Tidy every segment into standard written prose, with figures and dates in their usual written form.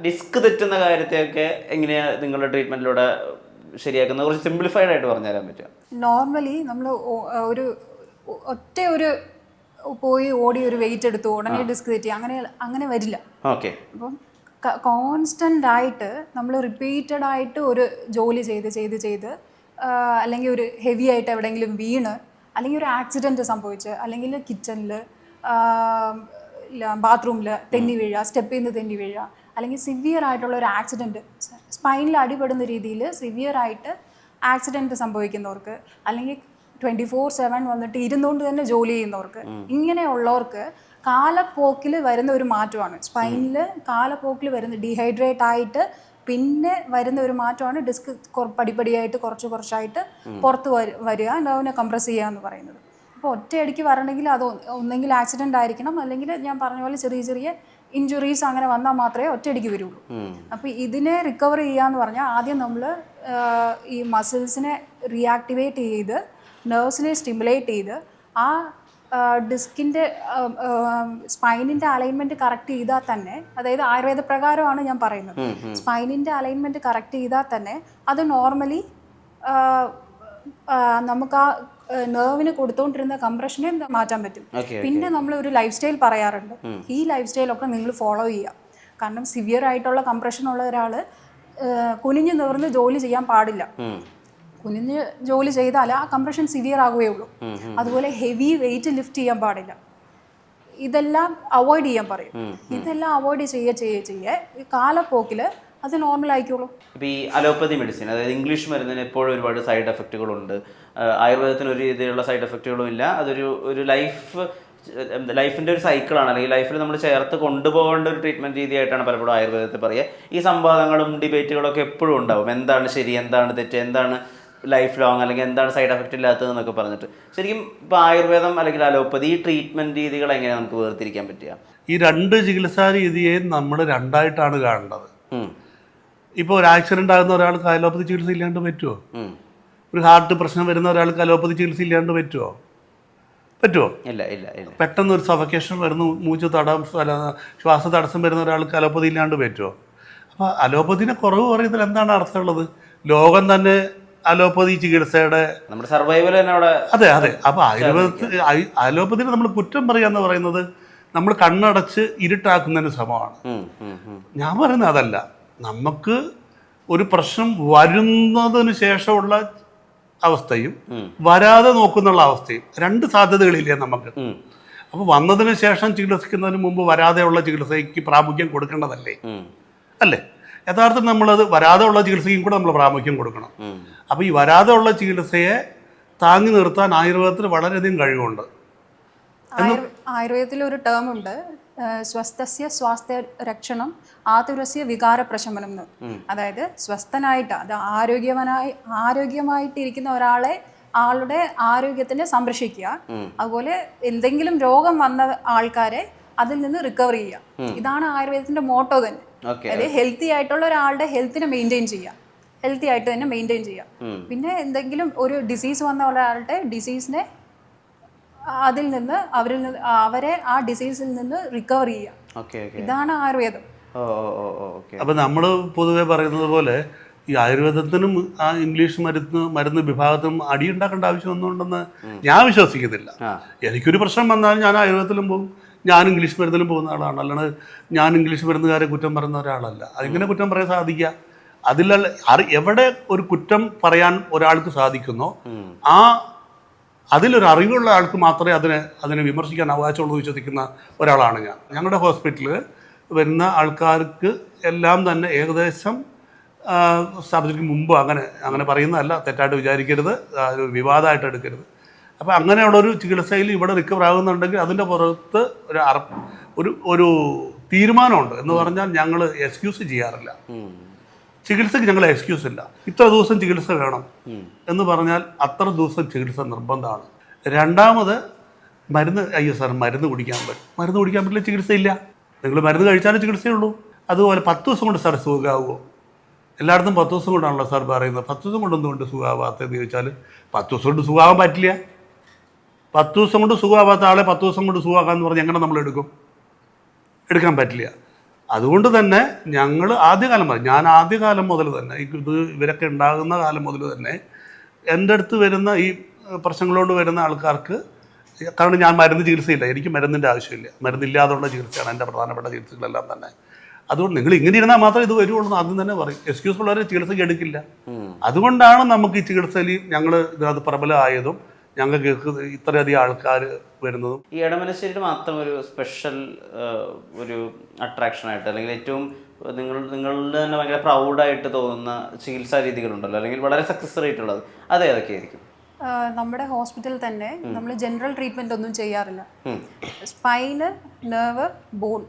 Disk തെറ്റുന്ന കാര്യത്തെയൊക്കെ എങ്ങനെയാ നിങ്ങളുടെ ട്രീറ്റ്മെന്റിലൂടെ ശരിയാക്കുന്നത്? കുറച്ച് സിംപ്ലിഫൈഡ് ആയിട്ട് പറഞ്ഞു തരാൻ പറ്റുമോ? നോർമലി നമ്മൾ ഒരു ഒരു പോയി ഓടി ഒരു വെയിറ്റ് എടുത്തു ഉടനെ ഡിസ്ക് തെറ്റി അങ്ങനെ വരില്ല. ഓക്കെ. അപ്പം കോൺസ്റ്റൻ്റ് ആയിട്ട് നമ്മൾ റിപ്പീറ്റഡ് ആയിട്ട് ഒരു ജോലി ചെയ്ത് അല്ലെങ്കിൽ ഒരു ഹെവി ആയിട്ട് എവിടെയെങ്കിലും വീണ്, അല്ലെങ്കിൽ ഒരു ആക്സിഡൻറ്റ് സംഭവിച്ച്, അല്ലെങ്കിൽ കിച്ചണിൽ ബാത്റൂമിൽ തെന്നി വീഴുക, സ്റ്റെപ്പിൽ നിന്ന് തെന്നി വീഴുക, അല്ലെങ്കിൽ സിവിയർ ആയിട്ടുള്ള ഒരു ആക്സിഡൻറ്റ്, സ്പൈനിൽ അടിപെടുന്ന രീതിയിൽ സിവിയർ ആയിട്ട് ആക്സിഡൻറ്റ് സംഭവിക്കുന്നവർക്ക്, അല്ലെങ്കിൽ 24/7 വന്നിട്ട് ഇരുന്നുകൊണ്ട് തന്നെ ജോലി ചെയ്യുന്നവർക്ക്, ഇങ്ങനെയുള്ളവർക്ക് കാലപ്പോക്കിൽ വരുന്ന ഒരു മാറ്റമാണ് സ്പൈനിൽ. കാലപ്പോക്കിൽ വരുന്ന ഡീഹൈഡ്രേറ്റ് ആയിട്ട് പിന്നെ വരുന്ന ഒരു മാറ്റമാണ് ഡിസ്ക് പടിപടിയായിട്ട് കുറച്ചായിട്ട് പുറത്ത് വരിക, നെർവിനെ കംപ്രസ് ചെയ്യുക എന്ന് പറയുന്നത്. അപ്പോൾ ഒറ്റയടിക്ക് വരണമെങ്കിൽ അത് ഒന്നെങ്കിൽ ആക്സിഡൻ്റ് ആയിരിക്കണം, അല്ലെങ്കിൽ ഞാൻ പറഞ്ഞ പോലെ ചെറിയ ഇഞ്ചുറീസ് അങ്ങനെ വന്നാൽ മാത്രമേ ഒറ്റയടിക്ക് വരുള്ളൂ. അപ്പോൾ ഇതിനെ റിക്കവർ ചെയ്യുക എന്ന് പറഞ്ഞാൽ ആദ്യം നമ്മൾ ഈ മസിൽസിനെ റീആക്ടിവേറ്റ് ചെയ്ത് നെർവ്സിനെ സ്റ്റിമുലേറ്റ് ചെയ്ത് ആ ഡിസ്കിൻ്റെ സ്പൈനിൻ്റെ അലൈൻമെൻറ്റ് കറക്റ്റ് ചെയ്താൽ തന്നെ, അതായത് ആയുർവേദ പ്രകാരമാണ് ഞാൻ പറയുന്നത്, സ്പൈനിൻ്റെ അലൈൻമെൻറ്റ് കറക്റ്റ് ചെയ്താൽ തന്നെ അത് നോർമലി നമുക്ക് ആ നെർവിന് കൊടുത്തുകൊണ്ടിരുന്ന കംപ്രഷനെ മാറ്റാൻ പറ്റും. പിന്നെ നമ്മൾ ഒരു ലൈഫ് സ്റ്റൈൽ പറയാറുണ്ട്. ഈ ലൈഫ് സ്റ്റൈലൊക്കെ നിങ്ങൾ ഫോളോ ചെയ്യുക. കാരണം സിവിയർ ആയിട്ടുള്ള കംപ്രഷൻ ഉള്ള ഒരാൾ കുനിഞ്ഞ് നിവർന്ന് ജോലി ചെയ്യാൻ പാടില്ല. കുനിഞ്ഞ് ജോലി ചെയ്താൽ ആ കംപ്രഷൻ സിവിയർ ആകുകയുള്ളൂ. അതുപോലെ ഹെവി വെയിറ്റ് ലിഫ്റ്റ് ചെയ്യാൻ പാടില്ല. ഇതെല്ലാം അവോയ്ഡ് ചെയ്യാൻ പറയും. ഇതെല്ലാം അവോയ്ഡ് ചെയ്യേ കാലപ്പോക്കിൽ അത് നോർമൽ ആയിക്കോളും. ഇപ്പോൾ ഈ അലോപ്പതി മെഡിസിൻ, അതായത് ഇംഗ്ലീഷ് മരുന്നിന് എപ്പോഴും ഒരുപാട് സൈഡ് എഫക്റ്റുകളുണ്ട്. ആയുർവേദത്തിന് ഒരു രീതിയിലുള്ള സൈഡ് എഫക്റ്റുകളും ഇല്ല. അതൊരു ലൈഫിൻ്റെ ഒരു സൈക്കിളാണ്, അല്ലെങ്കിൽ ലൈഫിൽ നമ്മൾ ചേർത്ത് കൊണ്ടുപോകേണ്ട ഒരു ട്രീറ്റ്മെൻറ്റ് രീതിയായിട്ടാണ് പലപ്പോഴും ആയുർവേദത്തിൽ പറയുക. ഈ സംവാദങ്ങളും ഡിബേറ്റുകളൊക്കെ എപ്പോഴും ഉണ്ടാവും. എന്താണ് ശരി, എന്താണ് തെറ്റ്, എന്താണ് ലൈഫ് ലോങ്, അല്ലെങ്കിൽ എന്താണ് സൈഡ് എഫക്റ്റ് ഇല്ലാത്തതെന്നൊക്കെ പറഞ്ഞിട്ട്. ശരിക്കും ഇപ്പോൾ ആയുർവേദം അല്ലെങ്കിൽ അലോപ്പതി ഈ ട്രീറ്റ്മെൻറ്റ് രീതികൾ എങ്ങനെയാണ് നമുക്ക് വേർതിരിക്കാൻ പറ്റുക? ഈ രണ്ട് ചികിത്സാ രീതിയെയും നമ്മൾ രണ്ടായിട്ടാണ് കാണേണ്ടത്. ഇപ്പോൾ ഒരു ആക്സിഡൻ്റ് ആകുന്ന ഒരാൾക്ക് അലോപ്പതി ചികിത്സ ഇല്ലാണ്ട് പറ്റുമോ? ഒരു ഹാർട്ട് പ്രശ്നം വരുന്ന ഒരാൾക്ക് അലോപ്പതി ചികിത്സ ഇല്ലാണ്ട് പറ്റുമോ? ഇല്ല. പെട്ടെന്ന് ഒരു സഫക്കേഷൻ വരുന്നു, ശ്വാസ തടസ്സം വരുന്ന ഒരാൾക്ക് അലോപ്പതി ഇല്ലാണ്ട് പറ്റുമോ? അപ്പോൾ അലോപ്പതിനെ കുറവ് പറയുന്നതിൽ എന്താണ് അർത്ഥമുള്ളത്? ലോകം തന്നെ അലോപ്പതി ചികിത്സയുടെ നമ്മുടെ സർവൈവൽ തന്നെ അവിടെ. അതെ. അപ്പോൾ അലോപ്പതിനെ നമ്മൾ കുറ്റം പറയാന്ന് പറയുന്നത് നമ്മൾ കണ്ണടച്ച് ഇരുട്ടാക്കുന്നതിന് ശ്രമമാണ്. ഞാൻ പറയുന്നത് അതല്ല. നമുക്ക് ഒരു പ്രശ്നം വരുന്നതിന് ശേഷമുള്ള അവസ്ഥയും വരാതെ നോക്കുന്നുള്ള അവസ്ഥയും രണ്ട് സാധ്യതകളില്ലേ നമുക്ക്. അപ്പോൾ വന്നതിന് ശേഷം ചികിത്സിക്കുന്നതിന് മുമ്പ് വരാതെയുള്ള ചികിത്സയ്ക്ക് പ്രാമുഖ്യം കൊടുക്കേണ്ടതല്ലേ? അല്ലേ? യഥാർത്ഥത്തിൽ നമ്മളത് വരാതെ ഉള്ള ചികിത്സയ്ക്കും കൂടെ നമ്മൾ പ്രാമുഖ്യം കൊടുക്കണം. അപ്പോൾ ഈ വരാതെ ഉള്ള ചികിത്സയെ താങ്ങി നിർത്താൻ ആയുർവേദത്തിൽ വളരെയധികം കഴിവുണ്ട്. ആയുർവേദത്തിൽ ഒരു ടേം ഉണ്ട്, സ്വസ്ഥസ്യ സ്വാസ്ഥ്യ രക്ഷണം ആതുരസ്യ വികാര പ്രശമനം എന്ന്. അതായത് സ്വസ്ഥനായിട്ട്, അത് ആരോഗ്യമായിട്ടിരിക്കുന്ന ആളുടെ ആരോഗ്യത്തിനെ സംരക്ഷിക്കുക, അതുപോലെ എന്തെങ്കിലും രോഗം വന്ന ആൾക്കാരെ അതിൽ നിന്ന് റിക്കവർ ചെയ്യുക. ഇതാണ് ആയുർവേദത്തിന്റെ മോട്ടോ തന്നെ. അതായത് ഹെൽത്തി ആയിട്ടുള്ള ഒരാളുടെ ഹെൽത്തിനെ മെയിൻറ്റെയിൻ ചെയ്യുക, ഹെൽത്തി ആയിട്ട് തന്നെ മെയിൻറ്റെയിൻ ചെയ്യുക. പിന്നെ എന്തെങ്കിലും ഒരു ഡിസീസ് വന്ന ഒരാളുടെ ഡിസീസിനെ അവരെ ആ ഡിസീസിൽ നിന്ന് റിക്കവർ ചെയ്യുക. ഇതാണ് ആയുർവേദം. അപ്പം നമ്മൾ പൊതുവെ പറയുന്നത് പോലെ ഈ ആയുർവേദത്തിനും ആ ഇംഗ്ലീഷ് മരുന്ന് വിഭാഗത്തിനും അടിയുണ്ടാക്കേണ്ട ആവശ്യമൊന്നുമുണ്ടെന്ന് ഞാൻ വിശ്വസിക്കുന്നില്ല. എനിക്കൊരു പ്രശ്നം വന്നാൽ ഞാൻ ആയുർവേദത്തിലും പോകും, ഞാൻ ഇംഗ്ലീഷ് മരുന്നിലും പോകുന്ന ആളാണ്. അല്ലാണ്ട് ഞാൻ ഇംഗ്ലീഷ് മരുന്നുകാരെ കുറ്റം പറയുന്ന ഒരാളല്ല. അതിങ്ങനെ കുറ്റം പറയാൻ സാധിക്കുക? എവിടെ ഒരു കുറ്റം പറയാൻ ഒരാൾക്ക് സാധിക്കുന്നോ അതിലൊരു അറിവുള്ള ആൾക്ക് മാത്രമേ അതിനെ വിമർശിക്കാൻ അവകാശമുള്ളൂ വിശ്വസിക്കുന്ന ഒരാളാണ് ഞാൻ. ഞങ്ങളുടെ ഹോസ്പിറ്റലിൽ വരുന്ന ആൾക്കാർക്ക് എല്ലാം തന്നെ ഏകദേശം സർജറിക്ക് മുമ്പ് അങ്ങനെ പറയുന്നതല്ല, തെറ്റായിട്ട് വിചാരിക്കരുത്, ഒരു വിവാദമായിട്ട് എടുക്കരുത്. അപ്പോൾ അങ്ങനെയുള്ളൊരു ചികിത്സയിൽ ഇവിടെ റിക്കവർ ആകുന്നുണ്ടെങ്കിൽ അതിൻ്റെ പുറത്ത് ഒരു തീരുമാനമുണ്ട്. എന്ന് പറഞ്ഞാൽ ഞങ്ങൾ എക്സ്ക്യൂസ് ചെയ്യാറില്ല. ചികിത്സക്ക് ഞങ്ങൾ എക്സ്ക്യൂസ് ഇല്ല. ഇത്ര ദിവസം ചികിത്സ വേണം എന്ന് പറഞ്ഞാൽ അത്ര ദിവസം ചികിത്സ നിർബന്ധമാണ്. രണ്ടാമത് മരുന്ന് കുടിക്കാൻ പറ്റില്ല, ചികിത്സയില്ല. നിങ്ങൾ മരുന്ന് കഴിച്ചാലും ചികിത്സയുള്ളൂ. അതുപോലെ 10 ദിവസം കൊണ്ട് സാർ സുഖമാവുമോ? എല്ലായിടത്തും 10 ദിവസം കൊണ്ടാണല്ലോ സാർ പറയുന്നത്. 10 ദിവസം കൊണ്ടൊന്നുകൊണ്ട് സുഖമാവാത്തതെന്ന് ചോദിച്ചാൽ 10 ദിവസം കൊണ്ട് സുഖമാവാൻ പറ്റില്ല. 10 ദിവസം കൊണ്ട് സുഖമാവാത്ത ആളെ 10 ദിവസം കൊണ്ട് സുഖമാക്കാമെന്ന് പറഞ്ഞ് എങ്ങനെ നമ്മൾ എടുക്കാൻ പറ്റില്ല. അതുകൊണ്ട് തന്നെ ഞങ്ങൾ ഞാൻ ആദ്യകാലം മുതൽ തന്നെ ഇവരൊക്കെ ഉണ്ടാകുന്ന കാലം മുതൽ തന്നെ എൻ്റെ അടുത്ത് വരുന്ന ഈ പ്രശ്നങ്ങളോട് വരുന്ന ആൾക്കാർക്ക്, കാരണം ഞാൻ മരുന്ന് ചികിത്സയില്ല, എനിക്ക് മരുന്നിൻ്റെ ആവശ്യമില്ല, മരുന്നില്ലാതുള്ള ചികിത്സയാണ് എൻ്റെ പ്രധാനപ്പെട്ട ചികിത്സകളെല്ലാം തന്നെ. അതുകൊണ്ട് നിങ്ങൾ ഇങ്ങനെ ഇരുന്നാൽ മാത്രമേ ഇത് വരുള്ളൂ എന്ന് ആദ്യം തന്നെ പറയും. എക്സ്ക്യൂസ് ഉള്ളവരെ ചികിത്സയ്ക്ക് എടുക്കില്ല. അതുകൊണ്ടാണ് നമുക്ക് ഈ ചികിത്സയിൽ ഞങ്ങൾ ഇതിനകത്ത് പ്രബലമായതും ഞങ്ങൾക്ക് ഇത്രയധികം ആൾക്കാർ വരുന്നതും. ഈ എടമലശ്ശേരിയിൽ മാത്രം ഒരു സ്പെഷ്യൽ ഒരു അട്രാക്ഷനായിട്ട്, അല്ലെങ്കിൽ ഏറ്റവും നിങ്ങളുടെ തന്നെ ഭയങ്കര പ്രൗഡായിട്ട് തോന്നുന്ന ചികിത്സാ രീതികളുണ്ടല്ലോ, അല്ലെങ്കിൽ വളരെ സക്സസ് റേറ്റ് ഉള്ളത്, അത് ഏതൊക്കെയായിരിക്കും? നമ്മുടെ ഹോസ്പിറ്റലിൽ തന്നെ നമ്മൾ ജനറൽ ട്രീറ്റ്മെന്റ് ഒന്നും ചെയ്യാറില്ല. സ്പൈന്, നെർവ്, ബോൺ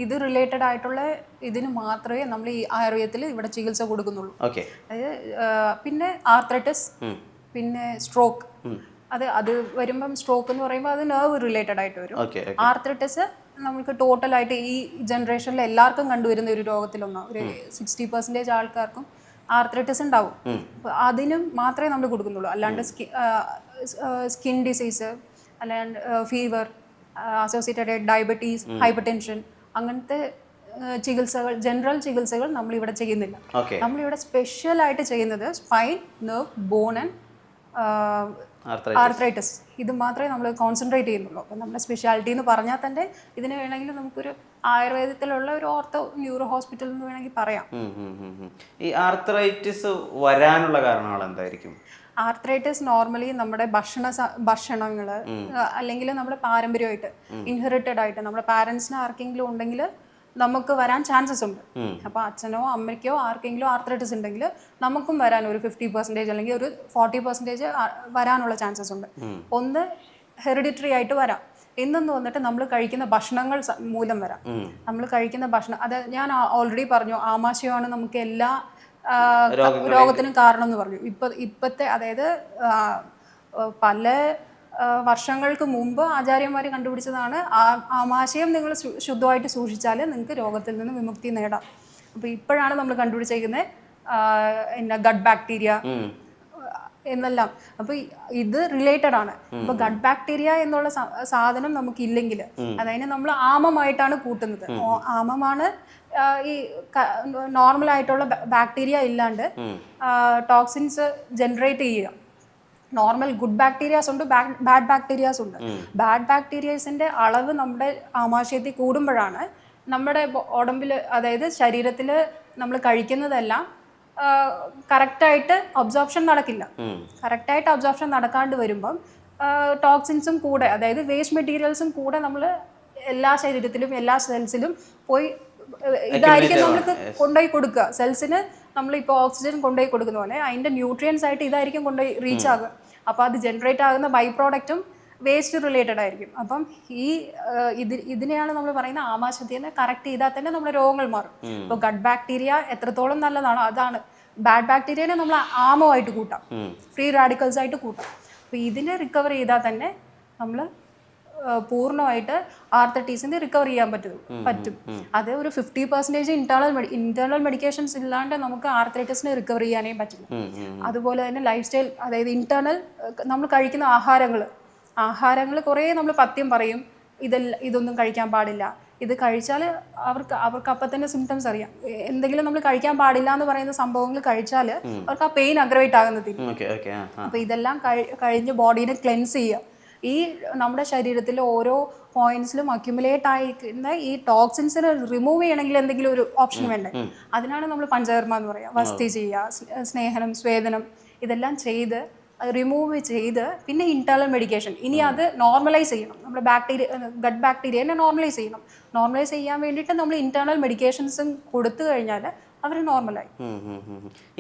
ഇത് റിലേറ്റഡ് ആയിട്ടുള്ള ഇതിന് മാത്രമേ നമ്മൾ ഈ ആയുർവേദത്തിൽ ഇവിടെ ചികിത്സ കൊടുക്കുന്നുള്ളൂ. അതായത് പിന്നെ ആർത്രൈറ്റിസ്, പിന്നെ സ്ട്രോക്ക്, അത് വരുമ്പം സ്ട്രോക്ക് എന്ന് പറയുമ്പോൾ അത് നെർവ് റിലേറ്റഡ് ആയിട്ട് വരും. ആർത്രൈറ്റിസ് നമുക്ക് ടോട്ടലായിട്ട് ഈ ജനറേഷനിൽ എല്ലാവർക്കും കണ്ടുവരുന്ന ഒരു രോഗത്തിലൊന്നാണ്. ഒരു 60% ആൾക്കാർക്കും ആർത്രൈറ്റിസ് ഉണ്ടാവും. അതിനും മാത്രമേ നമ്മൾ കൊടുക്കുന്നുള്ളൂ. അല്ലാണ്ട് സ്കിൻ ഡിസീസ്, അല്ലാണ്ട് fever associated diabetes, hypertension, അങ്ങനത്തെ ചികിത്സകൾ, ജനറൽ ചികിത്സകൾ നമ്മളിവിടെ ചെയ്യുന്നില്ല. നമ്മളിവിടെ സ്പെഷ്യലായിട്ട് ചെയ്യുന്നത് spine, nerve, bone and arthritis. ഇത് മാത്രമേ നമ്മൾ കോൺസെൻട്രേറ്റ് ചെയ്യുന്നുള്ളൂ. അപ്പം നമ്മുടെ സ്പെഷ്യാലിറ്റി എന്ന് പറഞ്ഞാൽ തന്നെ ഇതിന് വേണമെങ്കിൽ നമുക്കൊരു ആയുർവേദത്തിലുള്ള ഒരു ഓർത്തോ ന്യൂറോ ഹോസ്പിറ്റൽ എന്ന് വേണമെങ്കിൽ പറയാം. ഈ ആർത്രൈറ്റിസ് വരാനുള്ള കാരണങ്ങൾ എന്തായിരിക്കും? ആർത്രൈറ്റിസ് നോർമലി നമ്മുടെ ഭക്ഷണങ്ങൾ അല്ലെങ്കിൽ നമ്മുടെ പാരമ്പര്യമായിട്ട് ഇൻഹെറിറ്റഡ് ആയിട്ട് നമ്മുടെ പാരൻസിന് ആർക്കെങ്കിലും ഉണ്ടെങ്കിൽ നമുക്ക് വരാൻ ചാൻസസ് ഉണ്ട്. അപ്പോൾ അച്ഛനോ അമ്മയ്ക്കോ ആർക്കെങ്കിലും ആർത്രൈറ്റിസ് ഉണ്ടെങ്കിൽ നമുക്കും വരാൻ ഒരു 50% അല്ലെങ്കിൽ ഒരു 40% വരാനുള്ള ചാൻസസ് ഉണ്ട്. ഒന്ന് ഹെറിഡിറ്ററി ആയിട്ട് വരാം. ഇന്നെന്ന് വന്നിട്ട് നമ്മൾ കഴിക്കുന്ന ഭക്ഷണങ്ങൾ മൂലം വരാം. നമ്മൾ കഴിക്കുന്ന ഭക്ഷണം, അത് ഞാൻ ഓൾറെഡി പറഞ്ഞു, ആമാശയമാണ് നമുക്ക് എല്ലാ രോഗത്തിനും കാരണം എന്ന് പറഞ്ഞു. ഇപ്പോഴത്തെ അതായത് പല വർഷങ്ങൾക്ക് മുമ്പ് ആചാര്യന്മാർ കണ്ടുപിടിച്ചതാണ് ആമാശയം നിങ്ങൾ ശുദ്ധമായിട്ട് സൂക്ഷിച്ചാൽ നിങ്ങൾക്ക് രോഗത്തിൽ നിന്ന് വിമുക്തി നേടാം. അപ്പോൾ ഇപ്പോഴാണ് നമ്മൾ കണ്ടുപിടിച്ചിരിക്കുന്നത് ഗട്ട് ബാക്ടീരിയ എന്നെല്ലാം. അപ്പോൾ ഇത് റിലേറ്റഡ് ആണ്. അപ്പോൾ ഗട്ട് ബാക്ടീരിയ എന്നുള്ള സാധനം നമുക്കില്ലെങ്കിൽ അതായത് നമ്മൾ ആമമായിട്ടാണ് കൂട്ടുന്നത്. ആമമാണ് ഈ നോർമൽ ആയിട്ടുള്ള ബാക്ടീരിയ ഇല്ലാണ്ട് ടോക്സിൻസ് ജനറേറ്റ് ചെയ്യുക. നോർമൽ ഗുഡ് ബാക്ടീരിയാസ് ഉണ്ട്, ബാഡ് ബാക്ടീരിയാസ് ഉണ്ട്. ബാഡ് ബാക്ടീരിയാസിൻ്റെ അളവ് നമ്മുടെ ആമാശയത്തിൽ കൂടുമ്പോഴാണ് നമ്മുടെ ഉടമ്പിൽ, അതായത് ശരീരത്തിൽ നമ്മൾ കഴിക്കുന്നതെല്ലാം കറക്റ്റായിട്ട് അബ്സോർപ്ഷൻ നടക്കില്ല. കറക്റ്റായിട്ട് അബ്സോർപ്ഷൻ നടക്കാണ്ട് വരുമ്പം ടോക്സിൻസും കൂടെ, അതായത് വേസ്റ്റ് മെറ്റീരിയൽസും കൂടെ നമ്മൾ എല്ലാ ശരീരത്തിലും എല്ലാ സെൽസിലും പോയി ഇതായിരിക്കും നമ്മൾക്ക് കൊണ്ടുപോയി കൊടുക്കുക. സെൽസിന് നമ്മളിപ്പോൾ ഓക്സിജൻ കൊണ്ടുപോയി കൊടുക്കുന്ന പോലെ അതിൻ്റെ ന്യൂട്രിയൻസ് ആയിട്ട് ഇതായിരിക്കും കൊണ്ടുപോയി റീച്ച് ആകുക. അപ്പോൾ അത് ജനറേറ്റ് ആകുന്ന ബൈ പ്രോഡക്റ്റും വേസ്റ്റ് റിലേറ്റഡ് ആയിരിക്കും. അപ്പം ഇതിനെയാണ് നമ്മൾ പറയുന്ന ആമാശയത്തിനെ കറക്റ്റ് ചെയ്താൽ തന്നെ നമ്മുടെ രോഗങ്ങൾ മാറും. ഇപ്പോൾ ഗട്ട് ബാക്ടീരിയ എത്രത്തോളം നല്ലതാണോ അതാണ്. ബാഡ് ബാക്ടീരിയനെ നമ്മൾ ആമമായിട്ട് കൂട്ടാം, ഫ്രീ റാഡിക്കൽസ് ആയിട്ട് കൂട്ടാം. അപ്പോൾ ഇതിനെ റിക്കവർ ചെയ്താൽ തന്നെ നമ്മൾ പൂർണ്ണമായിട്ട് ആർത്രൈറ്റിസിന് റിക്കവർ ചെയ്യാൻ പറ്റും. അത് ഒരു 50% ഇന്റേണൽ മെഡിക്കേഷൻസ് ഇല്ലാണ്ട് നമുക്ക് ആർത്രൈറ്റിസിനെ റിക്കവർ ചെയ്യാനേ പറ്റില്ല. അതുപോലെ തന്നെ ലൈഫ് സ്റ്റൈൽ, അതായത് ഇന്റേണൽ നമ്മൾ കഴിക്കുന്ന ആഹാരങ്ങൾ കുറേ നമ്മൾ പഥ്യം പറയും, ഇതൊന്നും കഴിക്കാൻ പാടില്ല, ഇത് കഴിച്ചാൽ അവർക്ക് അപ്പം തന്നെ സിംറ്റംസ് അറിയാം. എന്തെങ്കിലും നമ്മൾ കഴിക്കാൻ പാടില്ല എന്ന് പറയുന്ന സംഭവങ്ങൾ കഴിച്ചാൽ അവർക്ക് ആ പെയിൻ അഗ്രവേറ്റ് ആകുന്നതില്ല. അപ്പോൾ ഇതെല്ലാം കഴിഞ്ഞ് ബോഡീനെ ക്ലെൻസ് ചെയ്യുക. ഈ നമ്മുടെ ശരീരത്തിലെ ഓരോ പോയിന്റ്സിലും അക്യുമുലേറ്റ് ആയിരിക്കുന്ന ഈ ടോക്സിൻസിനെ റിമൂവ് ചെയ്യണമെങ്കിൽ എന്തെങ്കിലും ഒരു ഓപ്ഷൻ വേണ്ടേ? അതിനാണ് നമ്മൾ പഞ്ചകർമ്മ എന്ന് പറയുക. വസ്തി ചെയ്യുക, സ്നേഹനം, സ്വേദനം, ഇതെല്ലാം ചെയ്ത് റിമൂവ് ചെയ്ത് പിന്നെ ഇന്റേണൽ മെഡിക്കേഷൻ. ഇനി അത് നോർമലൈസ് ചെയ്യണം. നമ്മുടെ ഗട്ട് ബാക്ടീരിയനെ നോർമലൈസ് ചെയ്യണം. നോർമലൈസ് ചെയ്യാൻ വേണ്ടിയിട്ട് നമ്മൾ ഇന്റേണൽ മെഡിക്കേഷൻസും കൊടുത്തു കഴിഞ്ഞാൽ അവർ നോർമലായി.